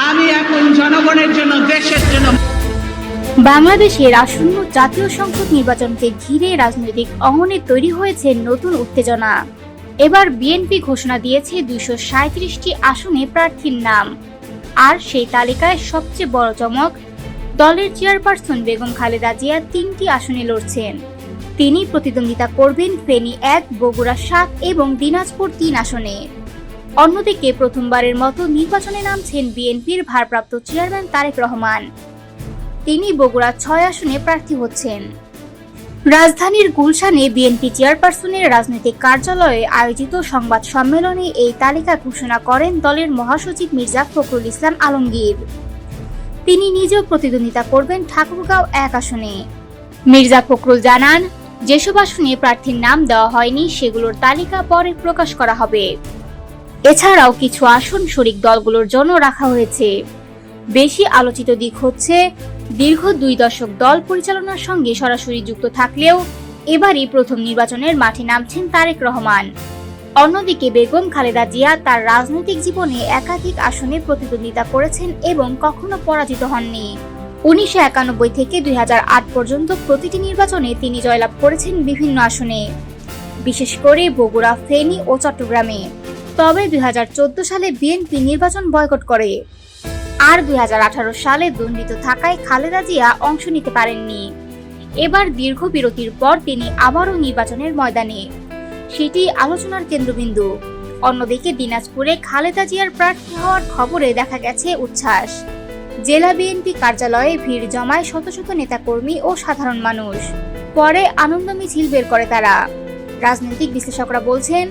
আমি এখন জনগণের জন্য, দেশের জন্য। বাংলাদেশের আসন্ন জাতীয় সংসদ নির্বাচনকে ঘিরে রাজনৈতিক অঙ্গনে তৈরি হয়েছে নতুন উত্তেজনা। এবার বিএনপি ঘোষণা দিয়েছে 237টি আসনে প্রার্থীর নাম। আর সেই তালিকায় সবচেয়ে বড় চমক, দলের চেয়ারপারসন বেগম খালেদা জিয়া 3টি আসনে লড়ছেন। তিনি প্রতিদ্বন্দ্বিতা করবেন ফেনী 1, বগুড়া 7 এবং দিনাজপুর 3 আসনে। অন্যদিকে প্রথমবারের মতো নির্বাচনে নামছেন বিএনপির ভারপ্রাপ্ত চেয়ারম্যান তারেক রহমান। তিনি বগুড়া 6 আসনে প্রার্থী হচ্ছেন। রাজধানীর গুলশানে বিএনপি চেয়ারপারসনের রাজনৈতিক কার্যালয়ে আয়োজিত সংবাদ সম্মেলনে এই তালিকা ঘোষণা করেন দলের মহাসচিব মির্জা ফখরুল ইসলাম আলমগীর। তিনি নিজেও প্রতিদ্বন্দ্বিতা করবেন ঠাকুরগাঁও 1 আসনে। মির্জা ফখরুল জানান, যেসব আসনে প্রার্থীর নাম দেওয়া হয়নি সেগুলোর তালিকা পরে প্রকাশ করা হবে। এছাড়াও কিছু আসন শরিক দলগুলোর জন্য রাখা হয়েছে। বেশি আলোচিত দিক হচ্ছে, দীর্ঘ 2 দশক দল পরিচালনার সঙ্গে সরাসরি যুক্ত থাকলেও এবারই প্রথম নির্বাচনের মাঠে নামছেন তারেক রহমান। অন্যদিকে বেগম খালেদা জিয়া তার রাজনৈতিক জীবনে একাধিক আসনে প্রতিদ্বন্দ্বিতা করেছেন এবং কখনো পরাজিত হননি। 1991 থেকে 2008 পর্যন্ত প্রতিটি নির্বাচনে তিনি জয়লাভ করেছেন বিভিন্ন আসনে, বিশেষ করে বগুড়া, ফেনী ও চট্টগ্রামে। তবে 2014 সালে বিএনপি নির্বাচন বয়কট করে। আর 2018 সালে দণ্ডিত থাকায় খালেদা জিয়া অংশ নিতে পারেননি। এবার দীর্ঘ বিরতির পর তিনি আবারও নির্বাচনের ময়দানে, সেটি আলোচনার কেন্দ্রবিন্দু। অন্যদিকে দিনাজপুরে খালেদা জিয়ার প্রার্থী হওয়ার খবরে দেখা গেছে উচ্ছ্বাস। জেলা বিএনপি কার্যালয়ে ভিড় জমায় শত শত নেতাকর্মী ও সাধারণ মানুষ। পরে আনন্দ মিছিল বের করে তারা। রাজনৈতিক বিশ্লেষকরা বলছেন,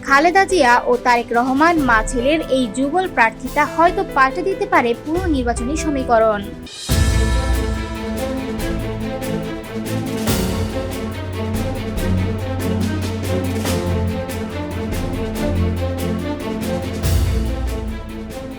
খালেদা জিয়া ও তারেক রহমান মা ছেলের এই যুগল প্রার্থিতা হয়তো পাল্টে দিতে পারে পুরো নির্বাচনী সমীকরণ।